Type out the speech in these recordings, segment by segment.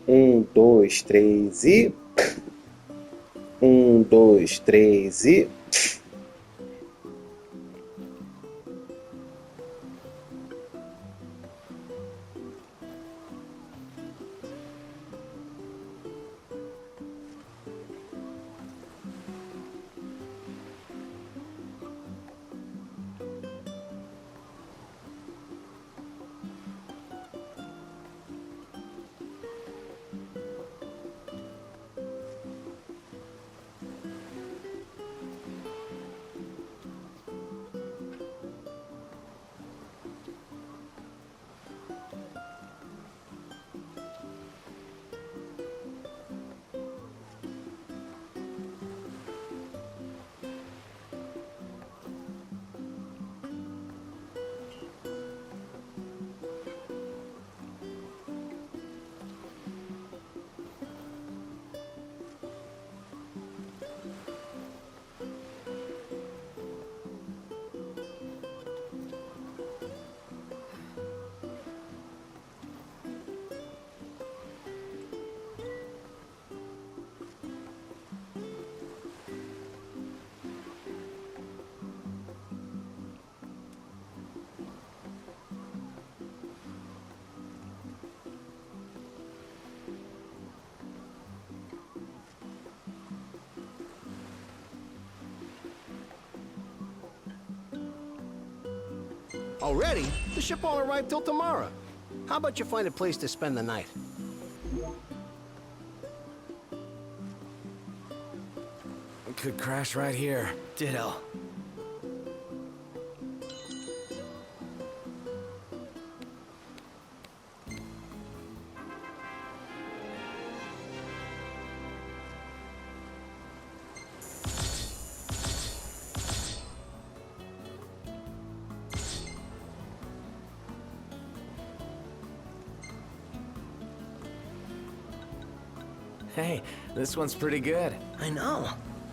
Um, dois, três e. Um, dois, três e. Already? The ship won't arrive till tomorrow. How about you find a place to spend the night? Could crash right here. Ditto. Hey, this one's pretty good. I know.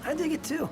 I dig it too.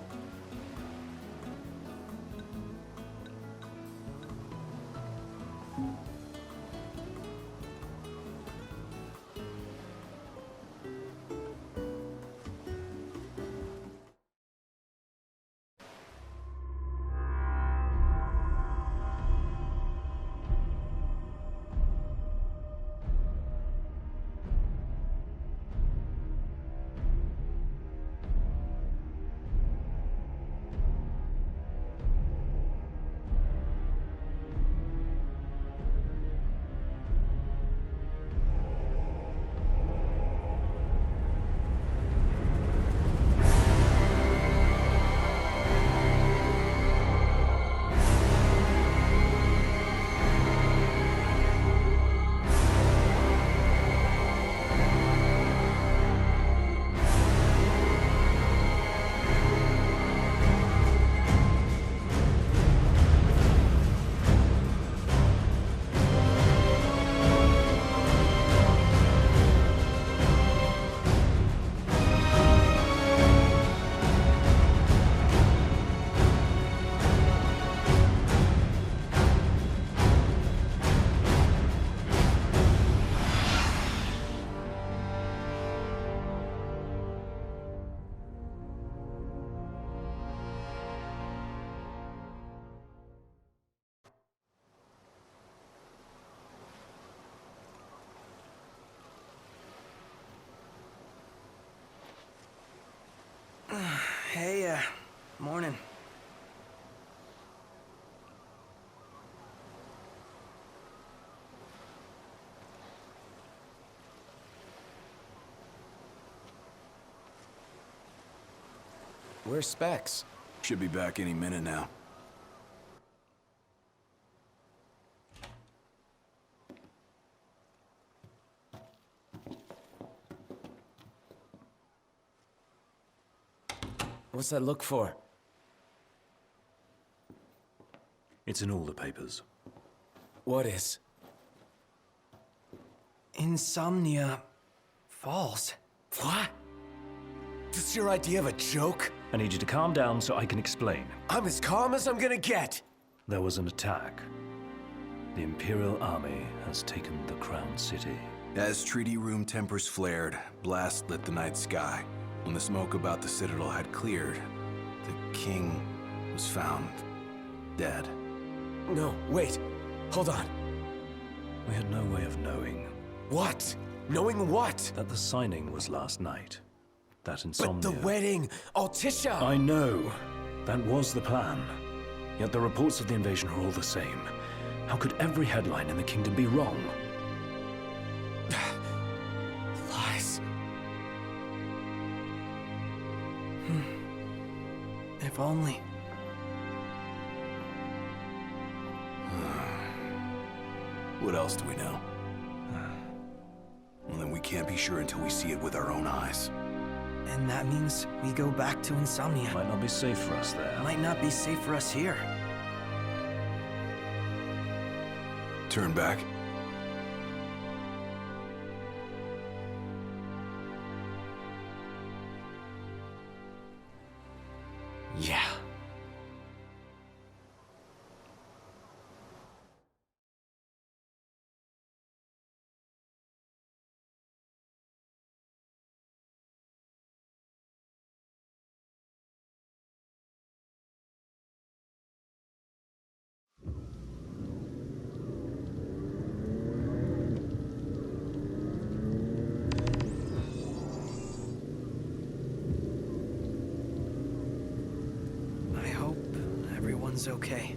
Hey, morning. Where's Specs? Should be back any minute now. What's that look for? It's in all the papers. What is? Insomnia Falls. What? This your idea of a joke? I need you to calm down so I can explain. I'm as calm as I'm gonna get. There was an attack. The Imperial Army has taken the Crown City. As treaty room tempers flared, blast lit the night sky. When the smoke about the Citadel had cleared, the king was found dead. No, wait. Hold on. We had no way of knowing What? Knowing what? that the signing was last night. That But insomnia. the wedding! Altissia! I know. That was the plan. Yet the reports of the invasion are all the same. How could every headline in the kingdom be wrong? Lies. If only. What else do we know? Well, then we can't be sure until we see it with our own eyes. And that means we go back to Insomnia. Might not be safe for us there. Might not be safe for us here. Turn back. Yeah. I hope everyone's okay.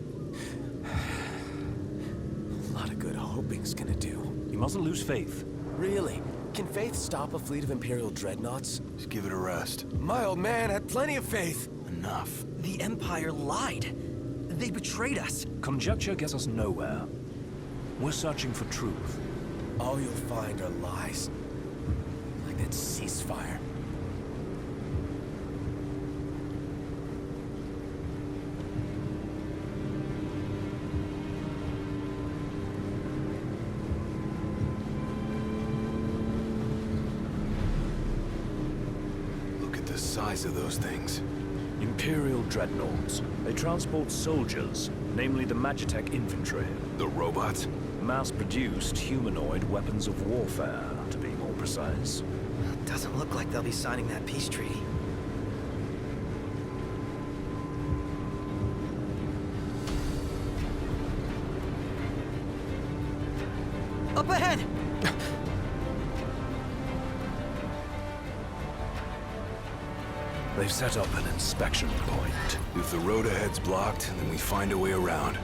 A lot of good hoping's gonna do. You mustn't lose faith. Really? Can Faith stop a fleet of Imperial dreadnoughts? Just give it a rest. My old man had plenty of faith. Enough. The Empire lied. They betrayed us. Conjecture gets us nowhere. We're searching for truth. All you'll find are lies. Like that ceasefire. Look at the size of those things. Imperial dreadnoughts. They transport soldiers, namely the Magitech infantry. The robots? Mass-produced humanoid weapons of warfare, to be more precise. Doesn't look like they'll be signing that peace treaty. Up ahead! They've set up an inspection point. If the road ahead's blocked, then we find a way around.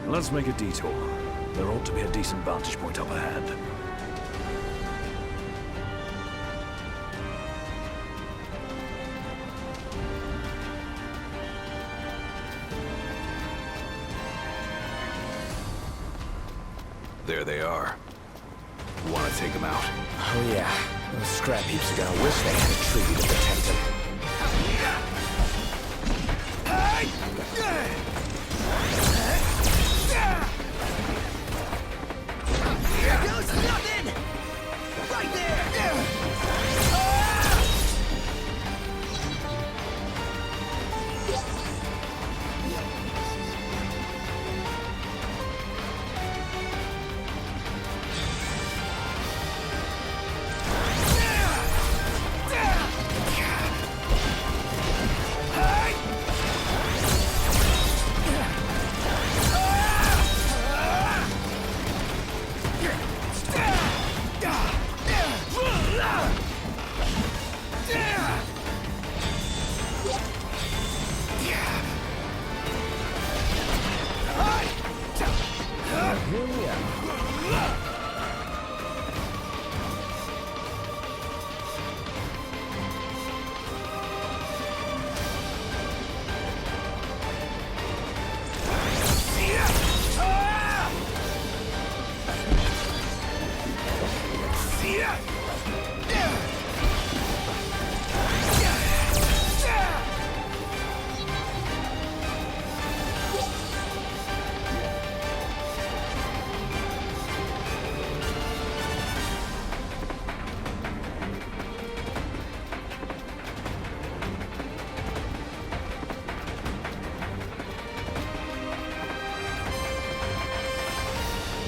Let's make a detour. There ought to be a decent vantage point up ahead. There they are. Want to take them out? Oh yeah. Those scrap heaps are gonna wish they had a treaty to protect them. Here goes nothing! Right there!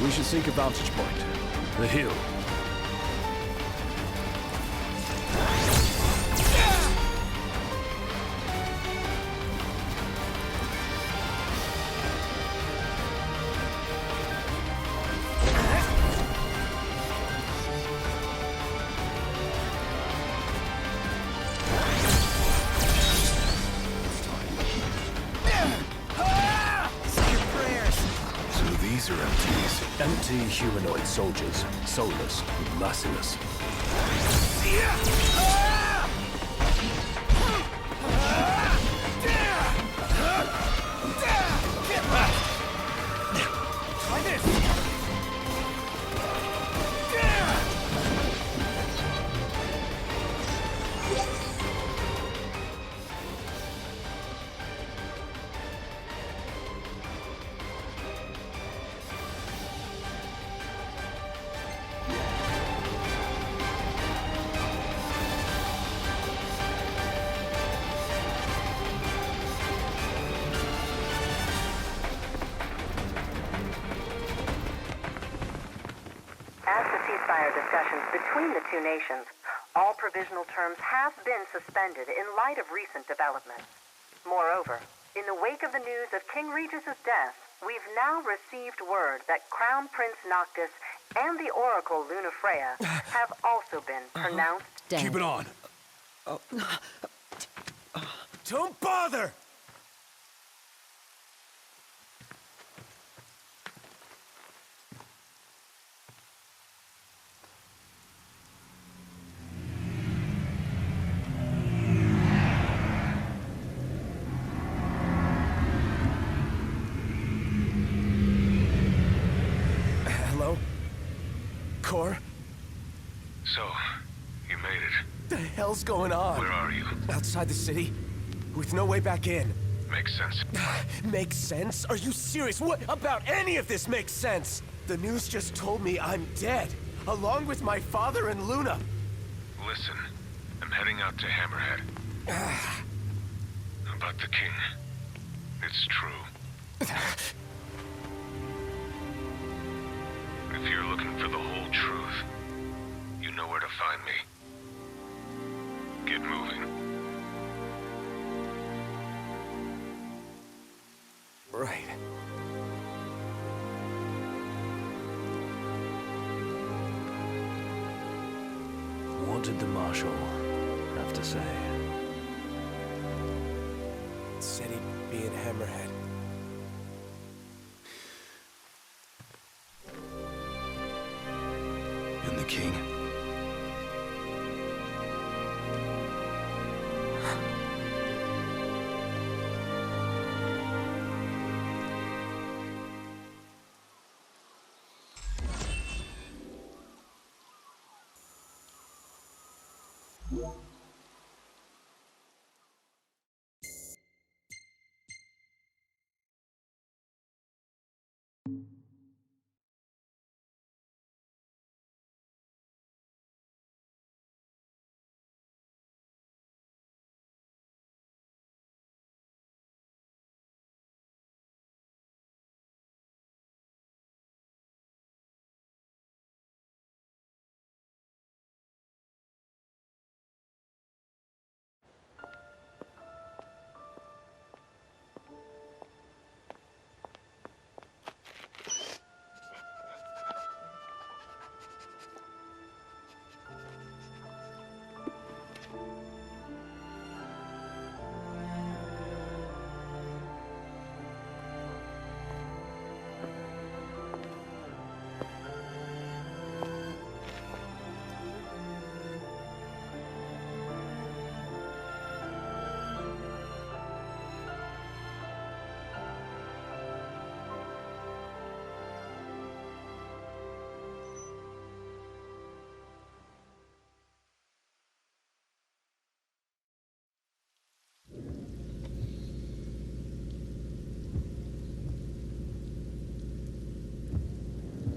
We should seek a vantage point. The hill. So these are MTs. Empty humanoid soldiers, soulless, merciless. Try this! As the ceasefire discussions between the two nations, all provisional terms have been suspended in light of recent developments. Moreover, in the wake of the news of King Regis's death, we've now received word that Crown Prince Noctis and the Oracle Lunafreya have also been pronounced dead. Keep it on. Don't bother! Hello? Core? So, you made it. The hell's going on? Where are you? Outside the city, with no way back in. Makes sense. Makes sense? Are you serious? What about any of this makes sense? The news just told me I'm dead, along with my father and Luna. Listen, I'm heading out to Hammerhead. About the king. It's true. If you're looking for the whole truth, you know where to find me. Get moving. Right. What did the Marshal have to say? Said he'd be in Hammerhead. And the king?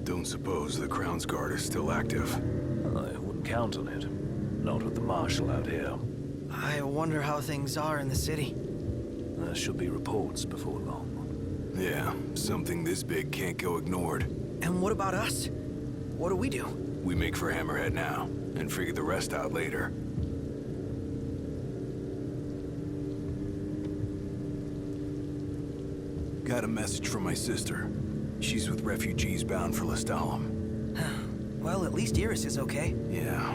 Don't suppose the Crown's Guard is still active. I wouldn't count on it. Not with the Marshal out here. I wonder how things are in the city. There should be reports before long. Yeah, something this big can't go ignored. And what about us? What do we do? We make for Hammerhead now, and figure the rest out later. Got a message from my sister. She's with refugees bound for Lestalem. Well, at least Iris is okay. Yeah,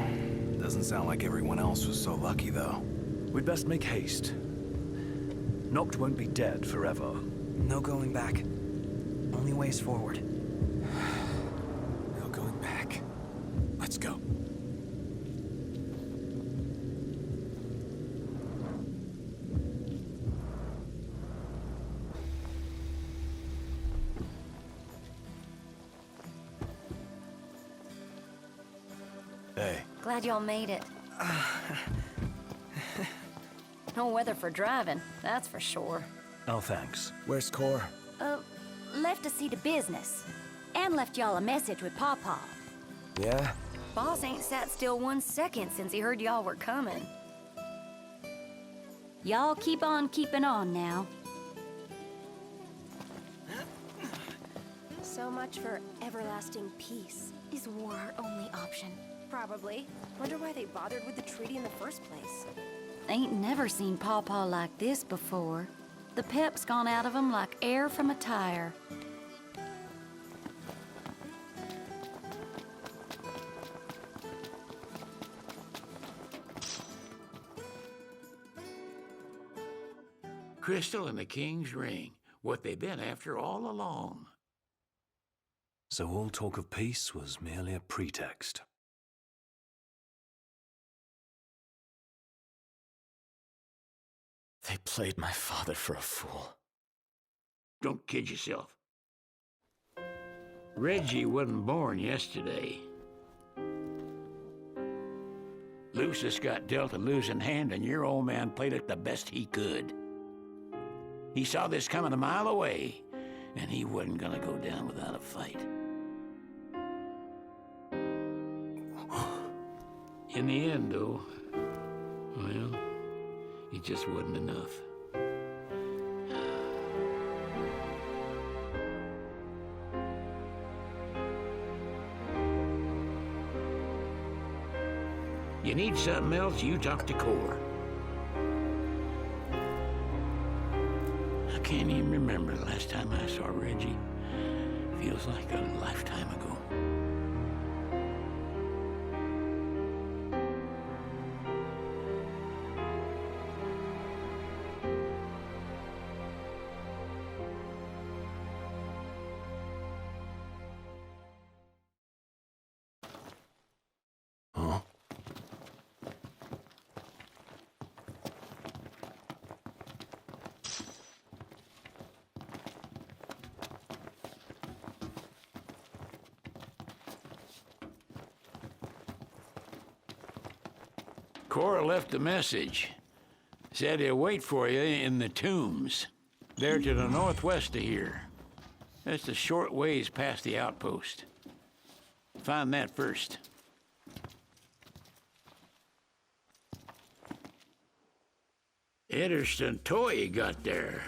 doesn't sound like everyone else was so lucky, though. We'd best make haste. Noct won't be dead forever. No going back. Only ways forward. No going back. Let's go. Hey. Glad y'all made it. No weather for driving, that's for sure. Oh, thanks. Where's Cor? Left to see to business. And left y'all a message with Pawpaw. Yeah? Boss ain't sat still 1 second since he heard y'all were coming. Y'all keep on keeping on now. So much for everlasting peace. Is war our only option? Probably. Wonder why they bothered with the treaty in the first place. Ain't never seen Pawpaw like this before. The pep's gone out of him like air from a tire. Crystal and the King's Ring. What they've been after all along. So all talk of peace was merely a pretext. They played my father for a fool. Don't kid yourself. Reggie wasn't born yesterday. Lucius got dealt a losing hand, and your old man played it the best he could. He saw this coming a mile away, and he wasn't gonna go down without a fight. In the end, though, well, it just wasn't enough. You need something else, you talk to Cor. I can't even remember the last time I saw Reggie. Feels like a lifetime ago. Huh? Cora left a message. Said he'll wait for you in the tombs. They're to the northwest of here. That's a short ways past the outpost. Find that first. Interesting toy you got there.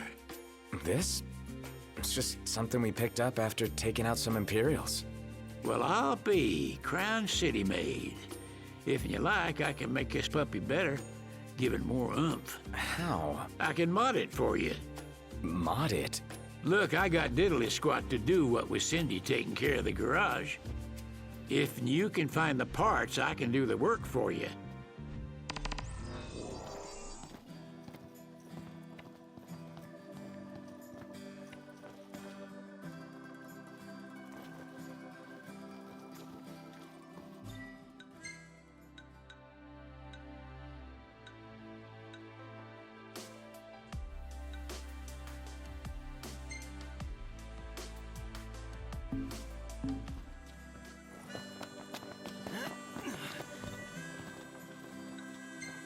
This? It's just something we picked up after taking out some Imperials. Well, I'll be Crown City made. If you like, I can make this puppy better. Give it more oomph. How? I can mod it for you. Mod it? Look, I got diddly squat to do what with Cindy taking care of the garage. If you can find the parts, I can do the work for you.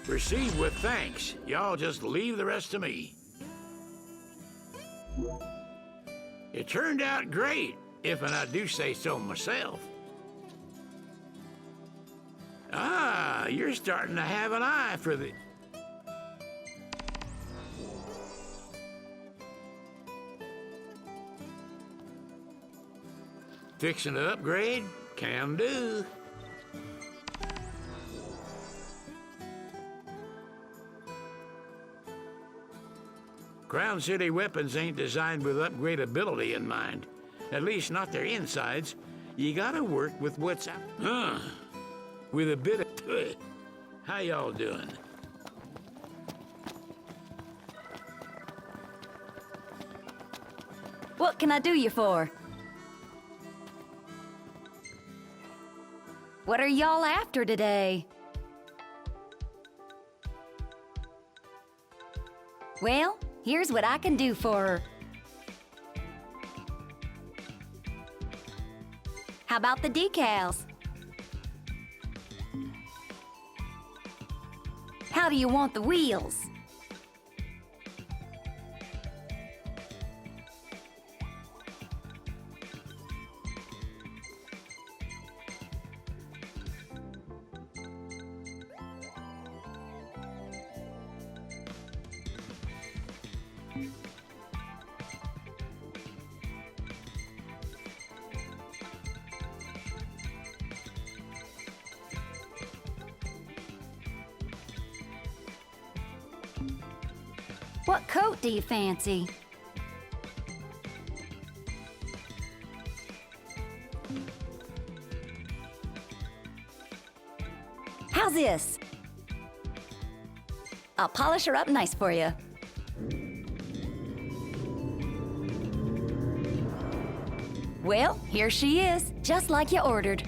Proceed with thanks. Y'all just leave the rest to me. It turned out great. if and I do say so myself. Ah, you're starting to have an eye for the... Fixing to upgrade? Can do. Crown City weapons ain't designed with upgradability in mind. At least not their insides. You gotta work with what's out. With a bit of... How y'all doing? What can I do you for? What are y'all after today? Well, here's what I can do for her. How about the decals? How do you want the wheels? What coat do you fancy? How's this? I'll polish her up nice for you. Well, here she is, just like you ordered.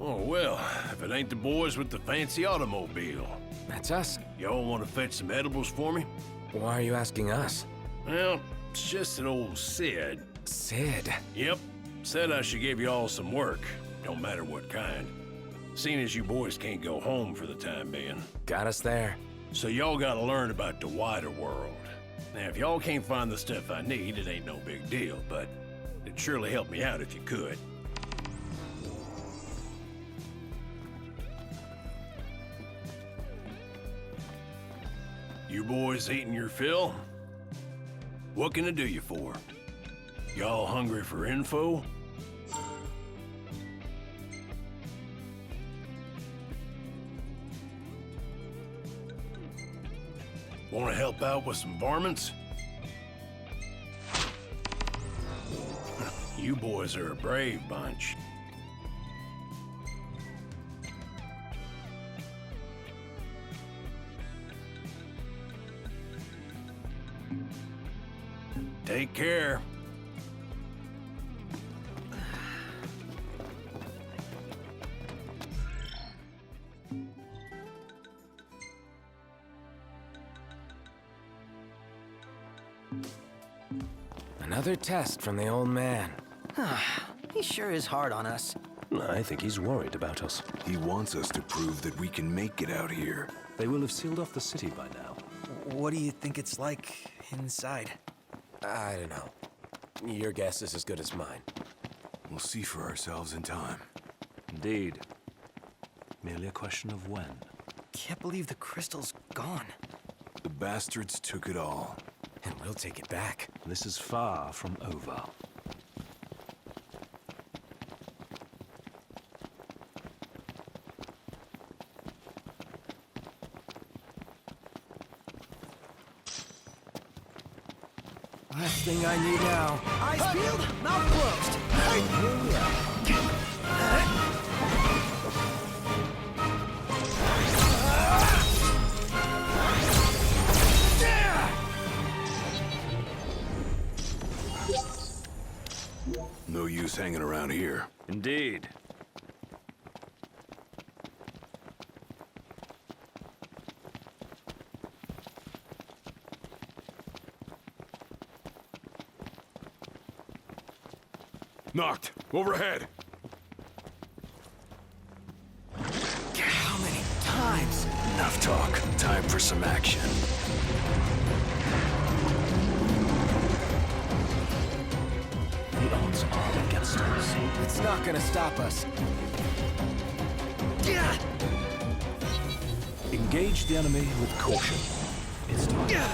Oh, well, if it ain't the boys with the fancy automobile. That's us. Y'all want to fetch some edibles for me? Why are you asking us? Well, it's just that old Sid. Sid? Yep. Said I should give y'all some work, no matter what kind. Seeing as you boys can't go home for the time being. Got us there. So y'all gotta learn about the wider world. Now, if y'all can't find the stuff I need, it ain't no big deal, but it'd surely help me out if you could. You boys eating your fill? What can I do you for? Y'all hungry for info? Want to help out with some varmints? You boys are a brave bunch. Take care. Another test from the old man. He sure is hard on us. I think he's worried about us. He wants us to prove that we can make it out here. They will have sealed off the city by now. What do you think it's like inside? I don't know. Your guess is as good as mine. We'll see for ourselves in time. Indeed. Merely a question of when. Can't believe the crystal's gone. The bastards took it all. And we'll take it back. This is far from over. Last thing I need now. Eyes peeled, mouth closed. No use hanging around here. Indeed. Knocked. Overhead. How many times? Enough talk. Time for some action. The odds are against us. It's not gonna stop us. Engage the enemy with caution. It's time.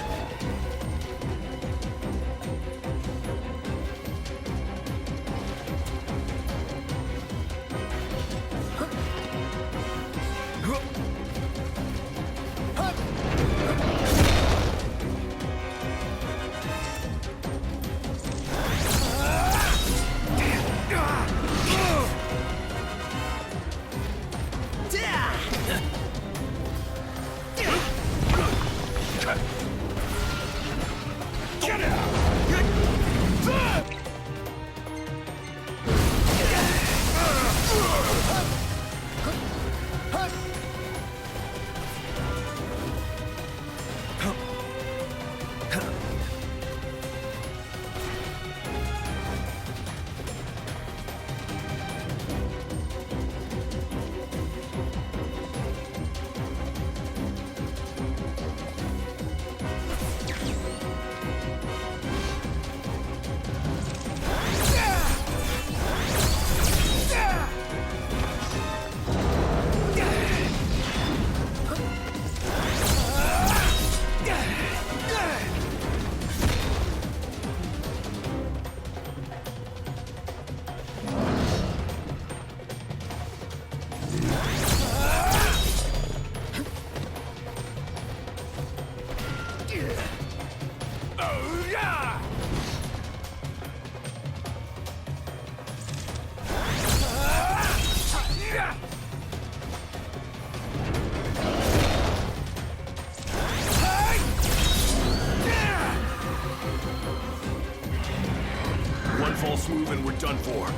One false move and we're done for.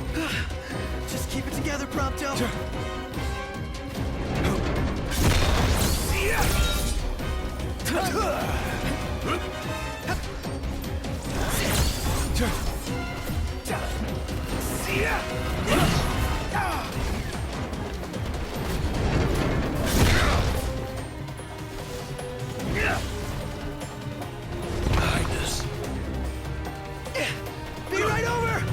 Just keep it together, Prompto. Highness. Be right over!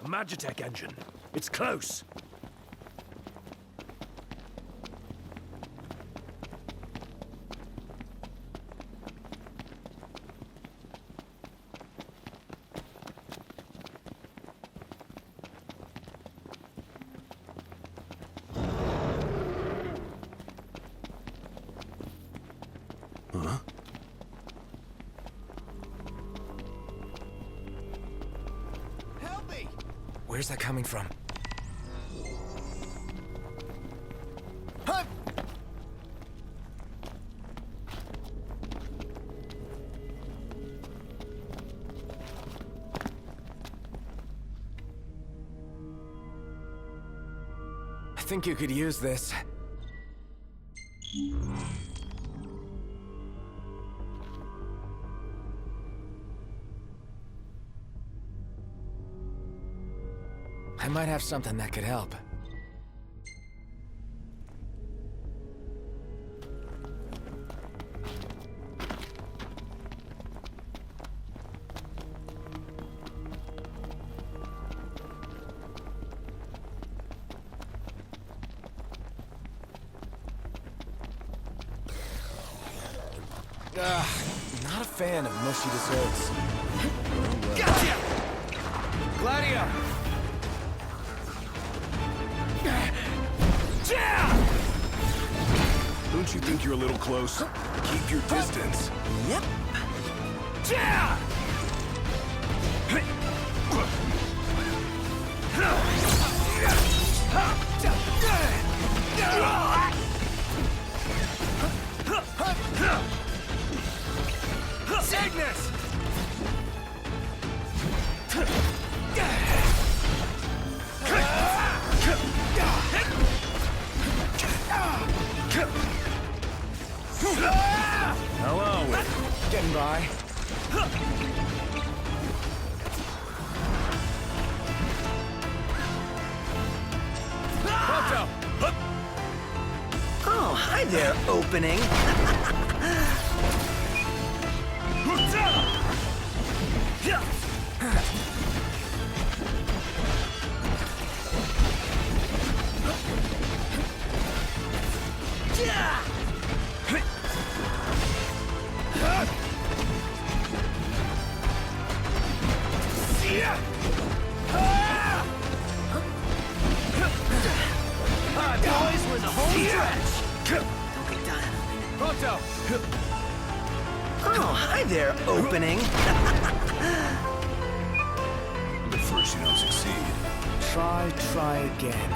A Magitech engine. It's close. Huh? Help me! Where's that coming from? Huh? I think you could use this. I might have something that could help. Not a fan of mushy desserts. Gotcha! Gladio! Don't you think you're a little close? Keep your distance. Yep. Yeah! Cygnus! How are we? Getting by. Oh, hi there, opening. Boys, we're in the home stretch. Don't get done. Proto! Oh, hi there, opening. But first you don't succeed. Try again.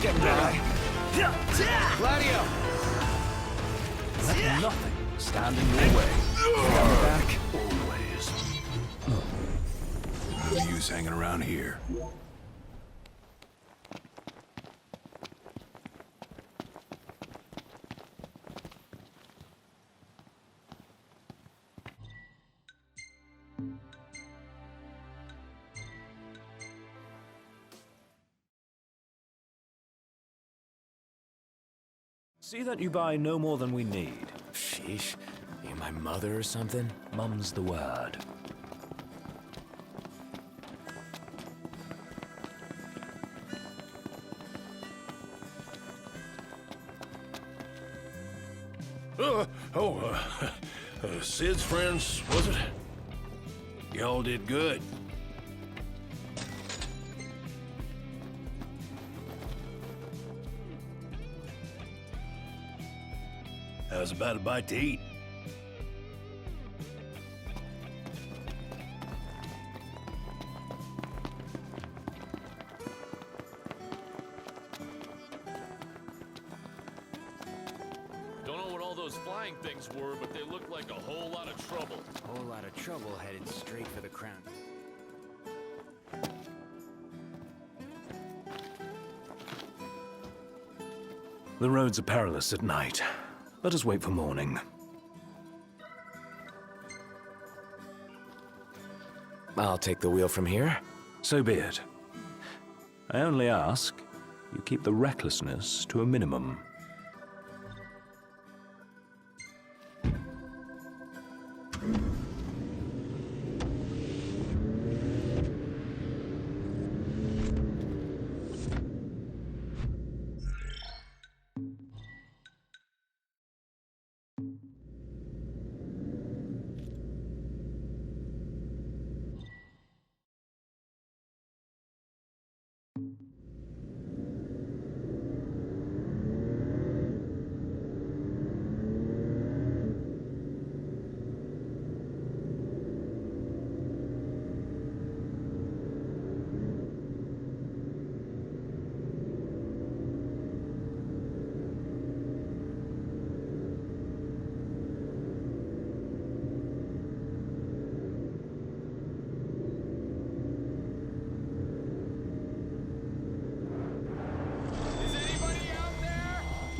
Getting by. Gladio! Let nothing stand in your way. Back. Always. No use hanging around here. See that you buy no more than we need. Sheesh. You my mother or something? Mum's the word. Sid's friends, was it? Y'all did good. How's about a bite to eat? Don't know what all those flying things were, but they looked like a whole lot of trouble. Whole lot of trouble headed straight for the crown. The roads are perilous at night. Let us wait for morning. I'll take the wheel from here. So be it. I only ask you keep the recklessness to a minimum.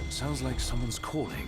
Sounds like someone's calling.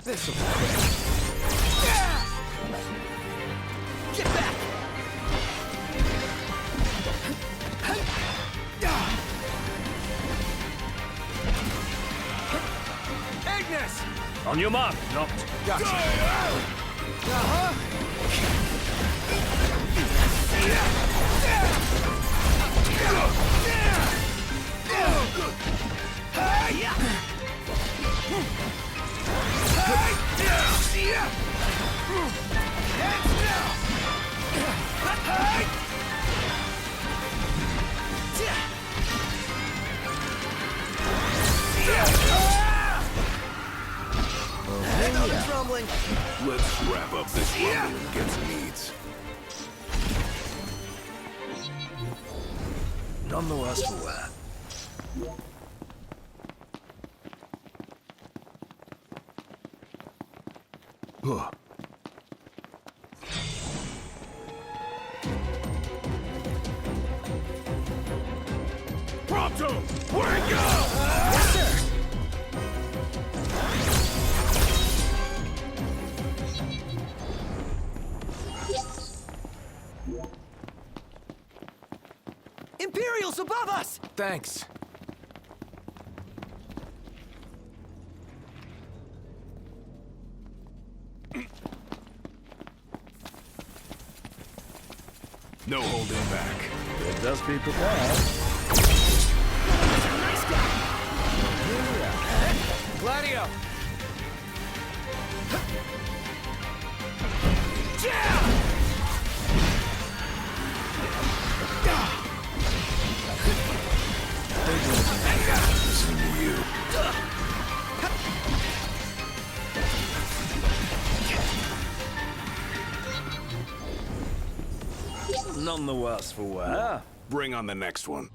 This'll be quick. Get back! Ignis! On your mark, Noct. Gotcha. Rumbling. Let's wrap up this rumble and get some eats. None the worse for wear. Huh. Prompto! Where it go? Yes, sir. Imperials above us! Thanks. No holding back. It does be prepared. Nice guy! Gladio! Listen to you. None the worse for wear. Bring on the next one.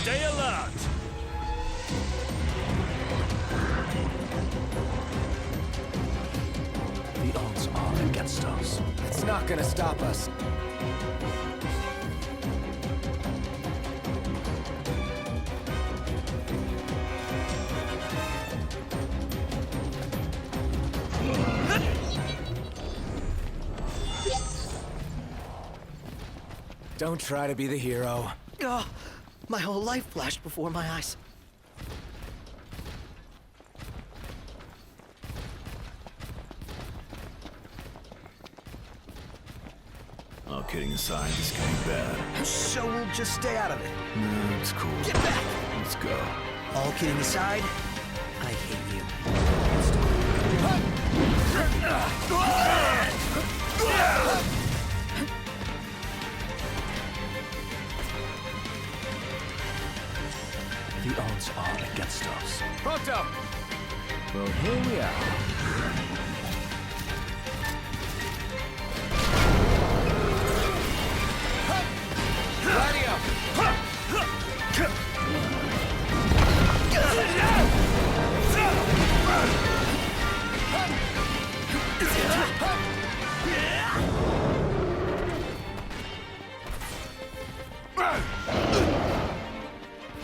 Stay alert! The odds are against us. It's not gonna stop us. Don't try to be the hero. Oh, my whole life flashed before my eyes. All kidding aside, this can be bad. So we'll just stay out of it. No, it's cool. Get back! Let's go. All kidding aside, I hate you. The odds are against us. Pronto! Well, here we are.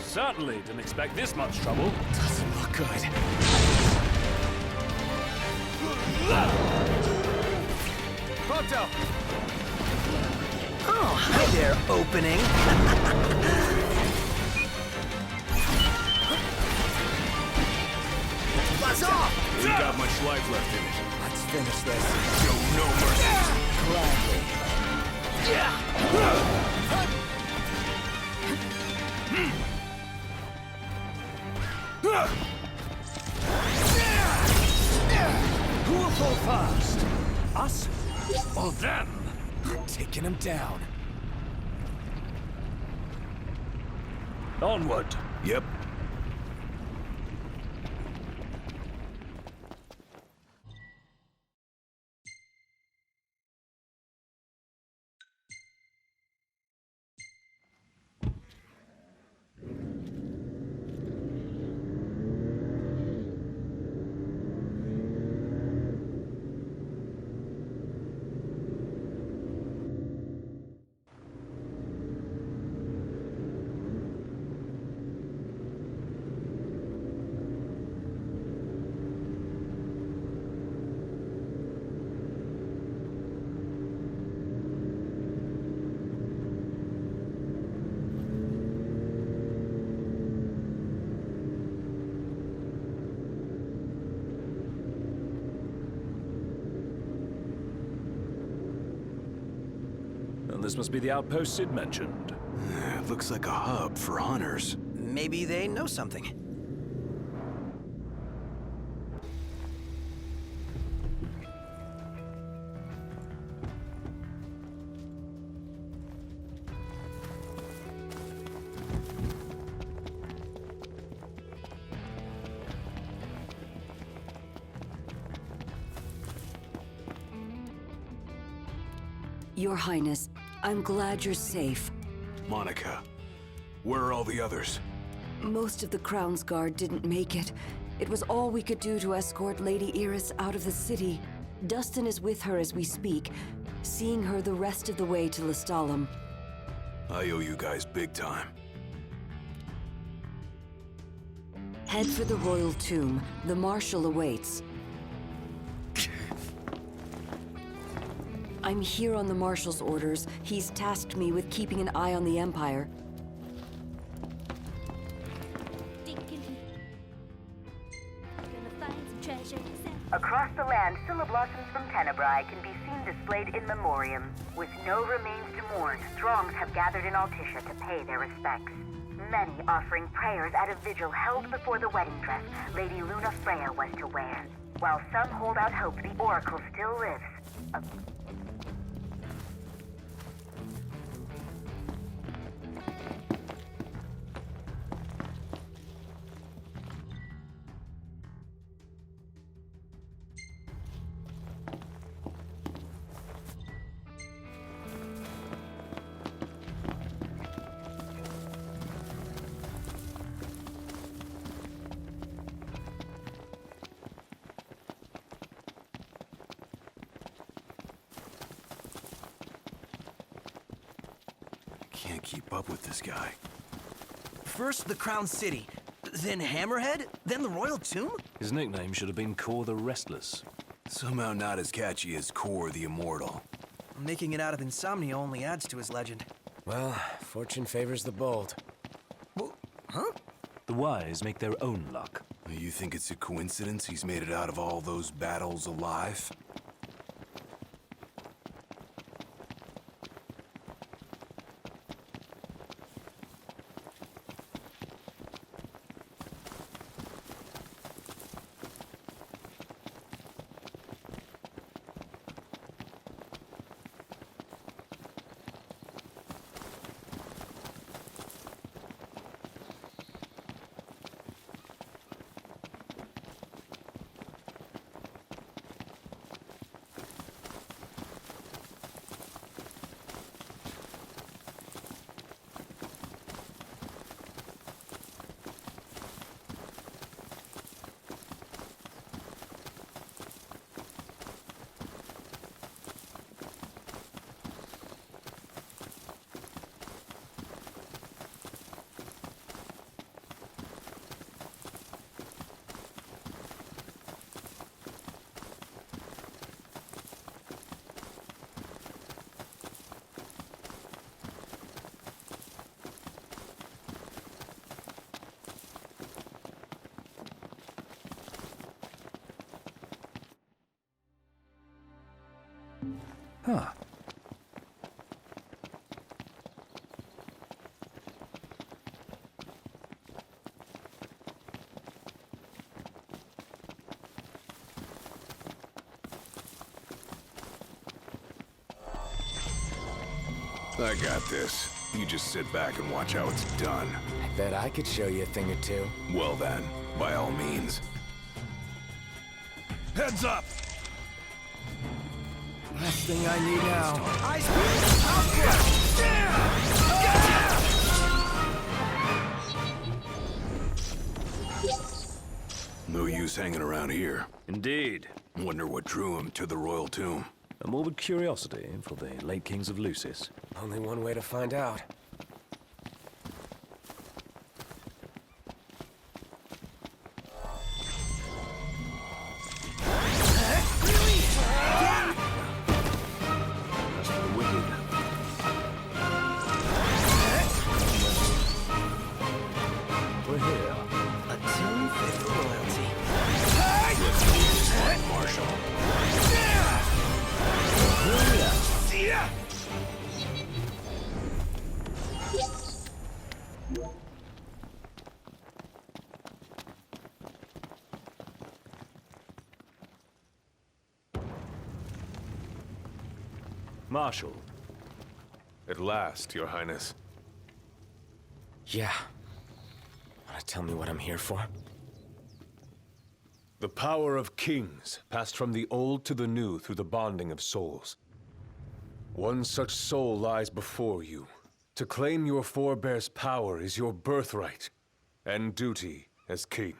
Certainly didn't expect this much trouble. Doesn't look good. Pronto! Oh, hi there, opening. Buzz off! You got much life left in it. Let's finish this. Show no mercy. Gladly. Who will fall first? Us or them? Taking him down. Onward. Yep. And this must be the outpost Sid mentioned. It looks like a hub for hunters. Maybe they know something. Your Highness, I'm glad you're safe. Monica, where are all the others? Most of the Crown's Guard didn't make it. It was all we could do to escort Lady Iris out of the city. Dustin is with her as we speak, seeing her the rest of the way to Lestalem. I owe you guys big time. Head for the Royal Tomb. The Marshal awaits. I'm here on the Marshal's orders. He's tasked me with keeping an eye on the Empire. Across the land, Syllablossoms from Tenebrae can be seen displayed in memoriam. With no remains to mourn, throngs have gathered in Altissia to pay their respects. Many offering prayers at a vigil held before the wedding dress Lady Luna Freya was to wear. While some hold out hope the Oracle still lives. Can't keep up with this guy. First the Crown City, then Hammerhead, then the Royal Tomb? His nickname should have been Kor the Restless. Somehow not as catchy as Kor the Immortal. Making it out of Insomnia only adds to his legend. Well, fortune favors the bold. Huh? The wise make their own luck. You think it's a coincidence he's made it out of all those battles alive? Huh. I got this. You just sit back and watch how it's done. I bet I could show you a thing or two. Well then, by all means. Heads up! Last thing I need now. Ice beam, No use hanging around here. Indeed. Wonder what drew him to the royal tomb. A morbid curiosity for the late kings of Lucis. Only one way to find out. As for the wicked, we're here. a tomb fit for royalty. Marshal. Marshal. At last, Your Highness. Yeah. Wanna tell me what I'm here for? The power of kings passed from the old to the new through the bonding of souls. One such soul lies before you. To claim your forebear's power is your birthright and duty as king.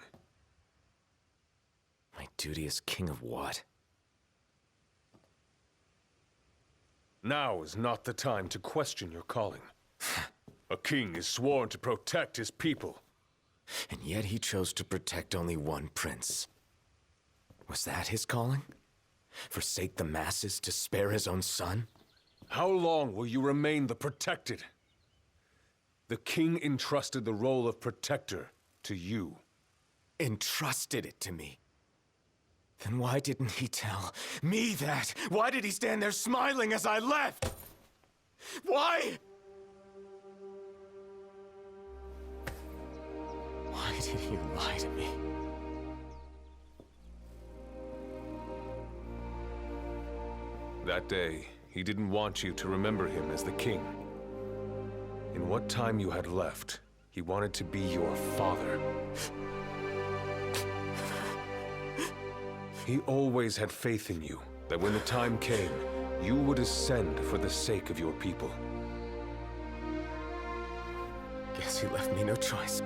My duty as king of what? Now is not the time to question your calling. A king is sworn to protect his people. And yet he chose to protect only one prince. Was that his calling? Forsake the masses to spare his own son? How long will you remain the protected? The king entrusted the role of protector to you. Entrusted it to me? Then why didn't he tell me that? Why did he stand there smiling as I left? Why? Why did he lie to me? That day, he didn't want you to remember him as the king. In what time you had left, he wanted to be your father. He always had faith in you, that when the time came, you would ascend for the sake of your people. Guess he left me no choice.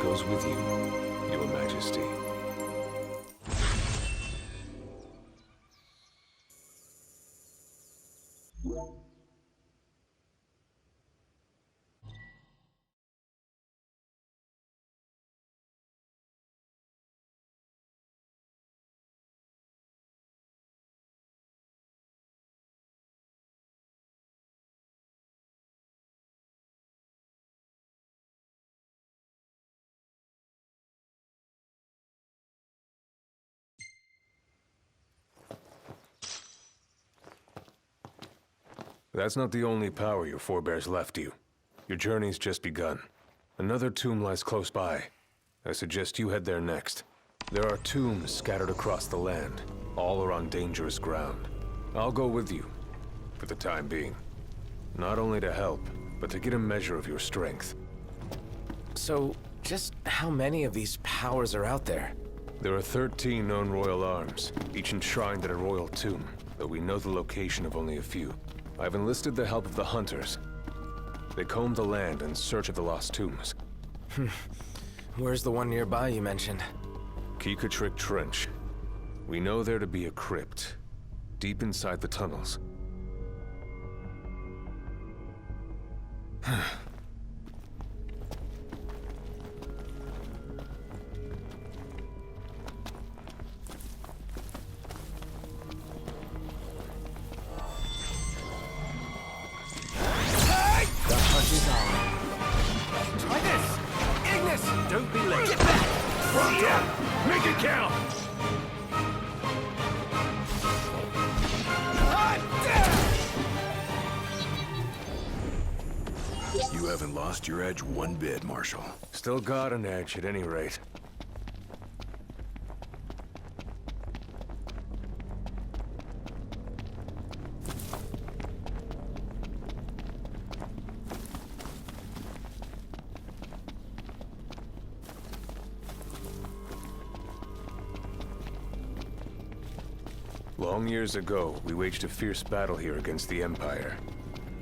Goes with you, Your Majesty. That's not the only power your forebears left you. Your journey's just begun. Another tomb lies close by. I suggest you head there next. There are tombs scattered across the land. All are on dangerous ground. I'll go with you, for the time being. Not only to help, but to get a measure of your strength. So, just how many of these powers are out there? There are 13 known royal arms, each enshrined in a royal tomb, though we know the location of only a few. I've enlisted the help of the hunters. They comb the land in search of the lost tombs. Where's the one nearby you mentioned? Keekatrik Trench. We know there to be a crypt, deep inside the tunnels. You haven't lost your edge one bit, Marshal. Still got an edge at any rate. Long years ago, we waged a fierce battle here against the Empire.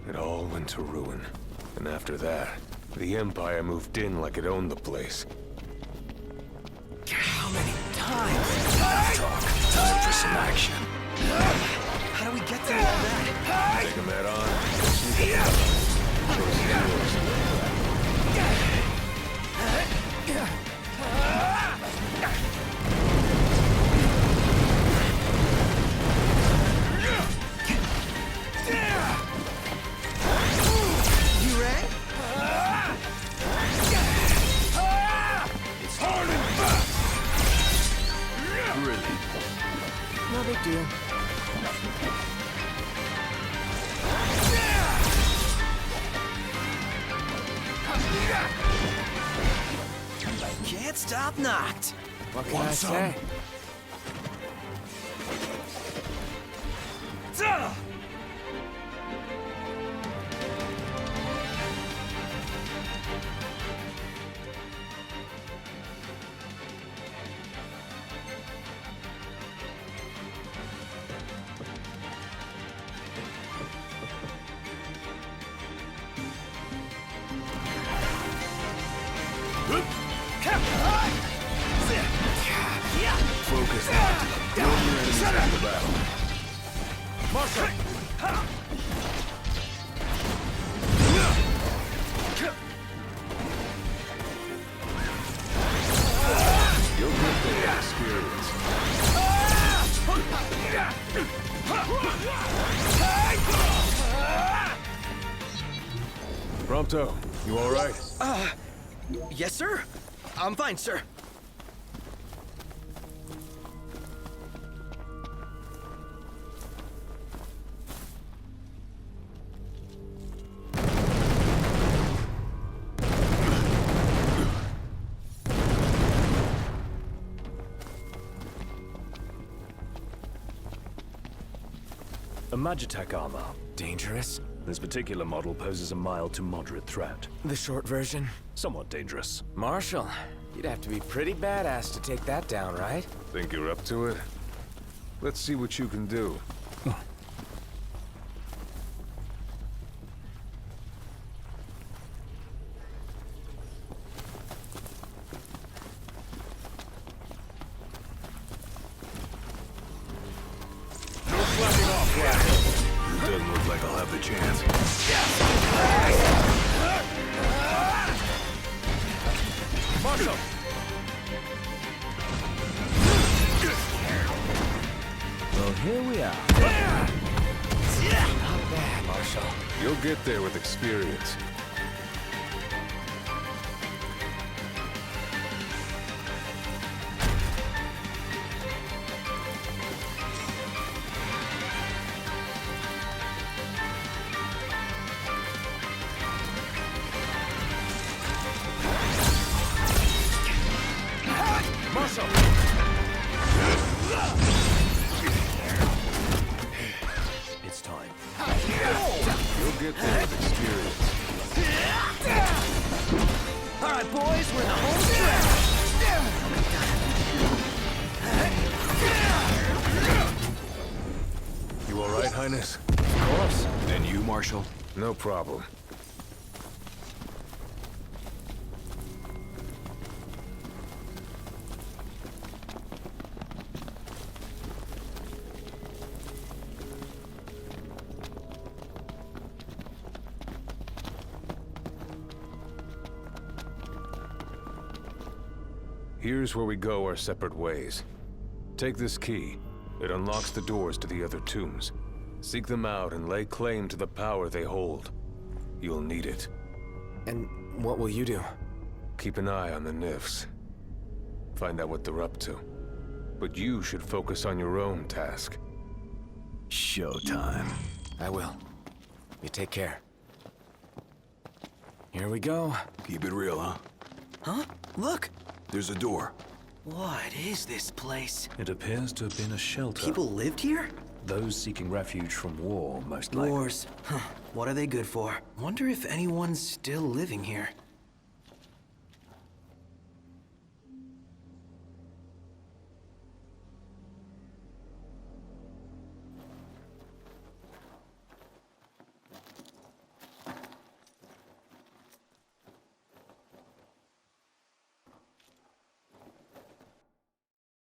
It all went to ruin. And after that, the Empire moved in like it owned the place. How many times? Talk. Time for some action. How do we get through all that? Take them head on. Sneak up. Choice is You ready? It's hard and fast. Really? No big deal. Can't stop knocked. What can I say? Focus now. Throw your enemies in the battle. Marshal! You'll get the experience. Prompto, you all right? Yes, sir? I'm fine, sir. A Magitech armor. Dangerous? This particular model poses a mild to moderate threat. The short version? Somewhat dangerous. Marshal, you'd have to be pretty badass to take that down, right? Think you're up to it? Let's see what you can do. Doesn't look like I'll have the chance. Marshal! Well, here we are. Not bad, Marshal. You'll get there with experience. Marshal! It's time. You'll get there with experience. All right, boys, we're in the home stretch. You all right, Highness? Of course. And you, Marshal? No problem. Here's where we go our separate ways. Take this key. It unlocks the doors to the other tombs. Seek them out and lay claim to the power they hold. You'll need it. And what will you do? Keep an eye on the Nifs. Find out what they're up to. But you should focus on your own task. Showtime. I will. You take care. Here we go. Keep it real, huh? Huh? Look! There's a door. What is this place? It appears to have been a shelter. People lived here? Those seeking refuge from war, most likely. Wars. Huh. What are they good for? Wonder if anyone's still living here.